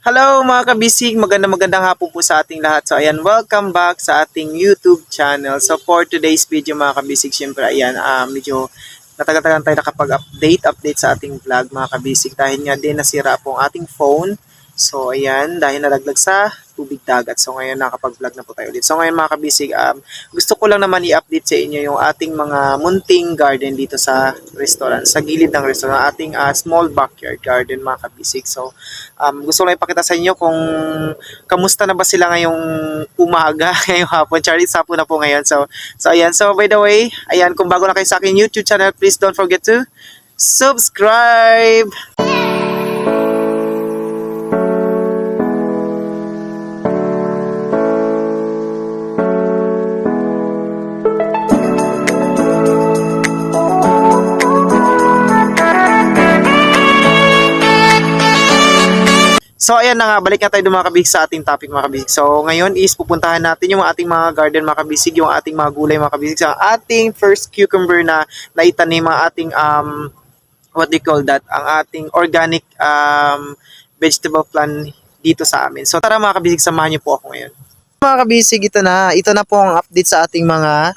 Hello mga kabisig, magandang hapon po sa ating lahat. So ayan, welcome back sa ating YouTube channel. So for today's video mga kabisig, syempre ayan, medyo natagal-tagal tayo nakapag-update sa ating vlog mga kabisig dahil nga din nasira po ang ating phone. So ayan, dahil nalaglag sa tubig dagat. So ngayon nakapag-vlog na po tayo ulit. So ngayon mga kabisig, gusto ko lang naman i-update sa inyo yung ating mga munting garden dito sa restaurant, sa gilid ng restaurant, ating small backyard garden mga kabisig. So gusto ko lang ipakita sa inyo kung kamusta na ba sila ngayong umaga, ngayong hapon. Charlie, hapon na po ngayon. So ayan. So by the way, ayan, kung bago na kayo sa akin YouTube channel, please don't forget to subscribe. So ayan na nga, balik na tayo mga kabisig sa ating topic mga kabisig. So ngayon is pupuntahan natin yung ating mga garden mga kabisig, yung ating mga gulay mga kabisig. Sa ating first cucumber na naitanim, ang ating what do you call that? Ang ating organic vegetable plant dito sa amin. So tara mga kabisig, samahan niyo po ako ngayon. Mga kabisig, ito na po ang update sa ating mga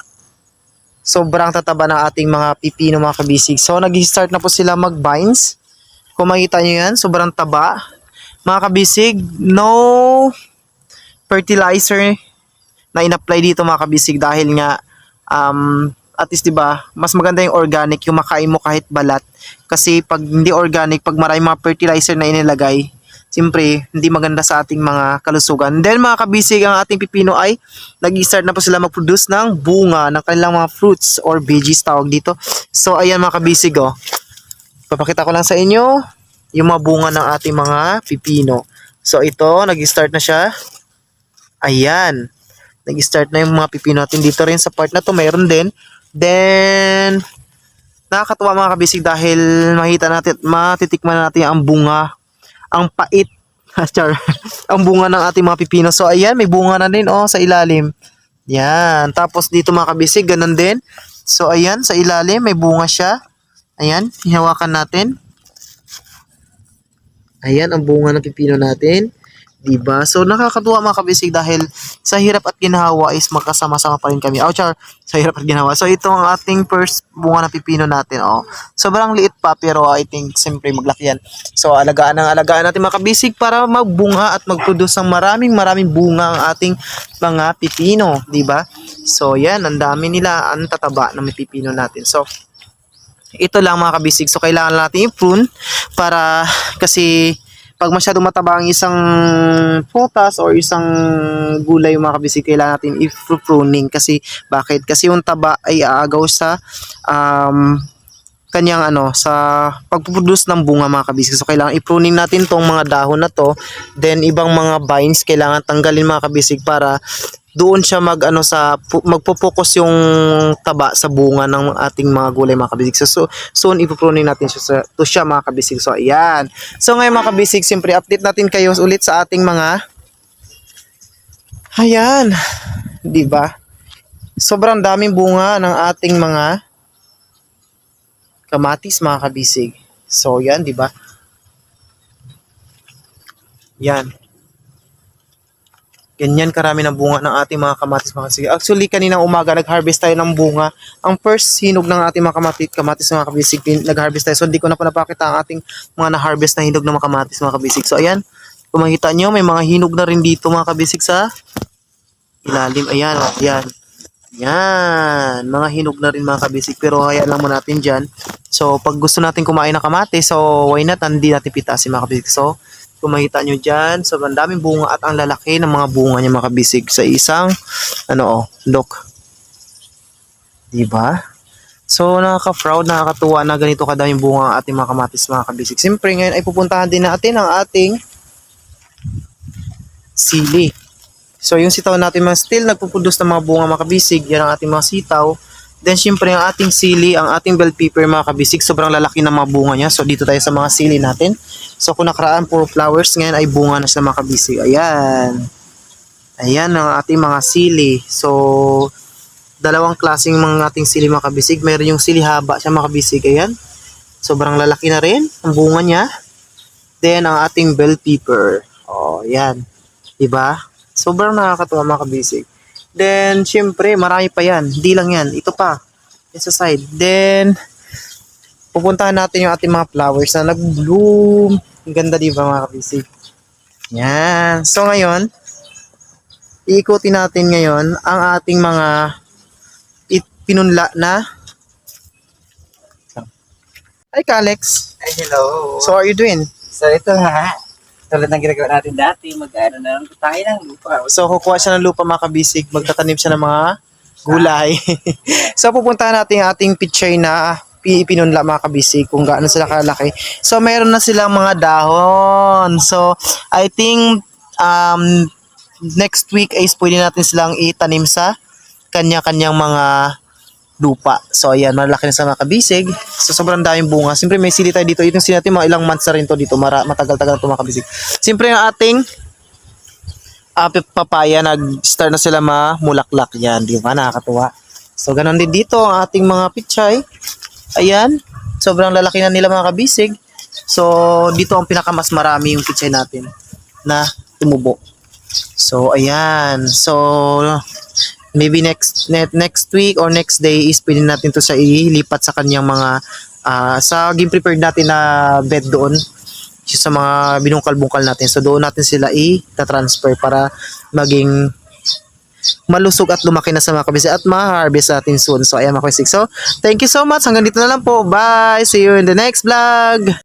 sobrang tataba ng ating mga pipino mga kabisig. So nag-start na po sila mag-vines. Kung makita niyo yan, sobrang taba. Mga kabisig, no fertilizer na in-apply dito mga kabisig dahil nga at least 'di ba, mas maganda yung organic, yung makain mo kahit balat. Kasi pag hindi organic, pag maraming mga fertilizer na inilagay, siyempre hindi maganda sa ating mga kalusugan. Then mga kabisig, ang ating pipino ay nag-start na po sila mag-produce ng bunga ng kanilang mga fruits or veggies tawag dito. So ayan mga kabisig, papakita ko lang sa inyo yung mga bunga ng ating mga pipino. So ito, nag-start na siya. Ayan. Nag-start na yung mga pipino natin. Dito rin sa part na to, mayroon din. Then, nakakatuwa mga kabisig dahil matitikman natin ang bunga. Ang pait. Char. Ang bunga ng ating mga pipino. So ayan, may bunga na din sa ilalim. Yan. Tapos dito mga kabisig, ganun din. So ayan, sa ilalim, may bunga siya. Ayan, hihawakan natin. Ayan ang bunga ng pipino natin. Diba? So nakakatuwa mga kabisig dahil sa hirap at ginhawa is magkasama-sama pa rin kami. Char, sa hirap at ginhawa. So ito ang ating first bunga ng pipino natin. Sobrang liit pa pero I think siyempre maglaki yan. So alagaan natin mga kabisig para magbunga at mag-produce ng maraming bunga ang ating mga pipino. Diba? So yan, ang dami nila, ang tataba ng pipino natin. So ito lang mga kabisig. So kailangan natin i-prune para kasi pag masyadong mataba ang isang prutas or isang gulay mga kabisig, kailangan natin i-pruning kasi bakit? Kasi yung taba ay aagaw sa kanyang sa pagpuproduce ng bunga mga kabisig. So kailangan i-pruning natin tong mga dahon na to. Then ibang mga vines kailangan tanggalin mga kabisig para doon siya magpo-focus yung taba sa bunga ng ating mga gulay mga kabisig. So soon ipupruning natin siya mga kabisig. So ayan. So ngayon mga kabisig, siyempre update natin kayo ulit sa ating mga ayan. 'Di ba? Sobrang daming bunga ng ating mga kamatis mga kabisig. So yan, 'di ba? Yan. Ganyan karami ng bunga ng ating mga kamatis mga kabisig. Actually, kaninang umaga nag-harvest tayo ng bunga. Ang first hinog ng ating mga kamatis mga kabisig, nag-harvest tayo. So hindi ko na po napakita ang ating mga na-harvest na hinog ng mga kamatis mga kabisig. So ayan, kung makita nyo, may mga hinog na rin dito mga kabisig sa ilalim. Ayan, ayan. Yan, mga hinog na rin mga kabisig. Pero hayaan lang muna natin dyan. So pag gusto natin kumain ng kamatis, so why not, hindi natin pitasin mga kabisig. So kung makita nyo dyan, sobrang daming bunga at ang lalaki ng mga bunga niya mga kabisig sa isang, look. Diba? So, nakaka-proud, nakakatuwa na ganito kadaming bunga ang ating mga kamatis mga kabisig. Siyempre, ngayon ay pupuntahan din natin ang ating sili. So, yung sitaw natin mga still nagpuproduce ng mga bunga mga kabisig, yan ang ating mga sitaw. Then, syempre, ang ating sili, ang ating bell pepper mga kabisig, sobrang lalaki ng mga bunga niya. So, dito tayo sa mga sili natin. So, kung nakaraan puro flowers, ngayon ay bunga na sila mga kabisig. Ayan. Ayan ang ating mga sili. So, dalawang klaseng mga ating sili mga kabisig. Mayroon yung sili haba siya mga kabisig. Ayan. Sobrang lalaki na rin ang bunga niya. Then, ang ating bell pepper. ayan. Diba? Sobrang nakakatuwa mga kabisig. Then, syempre, marami pa yan. Hindi lang yan. Ito pa. Yan sa side. Then, pupuntahan natin yung ating mga flowers na nag-bloom. Ang ganda diba mga kabisig? Yan. So, ngayon, iikutin natin ngayon ang ating mga pinunla na. Hi, Alex. Ay, hello. So, how are you doing? So, ito nga. Tulad ng ginagawa natin dati, mag-ano na lang tayo ng lupa. So, kukuha siya ng lupa mga kabisig. Magtatanim siya ng mga gulay. So, pupuntahan natin yung ating picture na pinunla mga kabisig kung gaano sila kalaki. So, mayroon na silang mga dahon. So, I think next week ay pwede natin silang itanim sa kanya-kanyang mga lupa. So, ayan, malaki na sa mga kabisig. So, sobrang daming bunga. Siyempre, may sili tayo dito. Itong sili natin, mga ilang months na rin to dito. Matagal-tagal to mga kabisig. Siyempre, yung ating papaya, nag-start na sila mamulaklak. Yan, di ba? Nakakatuwa. So, ganun din dito ang ating mga pichay. Ayan, sobrang lalaki na nila mga kabisig. So, dito ang pinakamas marami yung pichay natin na tumubo. So, ayan. So, maybe next week or next day is pwede natin to sa ilipat sa kanyang mga sa game prepared natin na bed doon sa mga binungkal-bungkal natin. So doon natin sila i-transfer para maging malusog at lumaki na sa mga kabisig at ma-harvest natin soon. So ayan mga kabisig. So thank you so much. Hanggang dito na lang po. Bye! See you in the next vlog!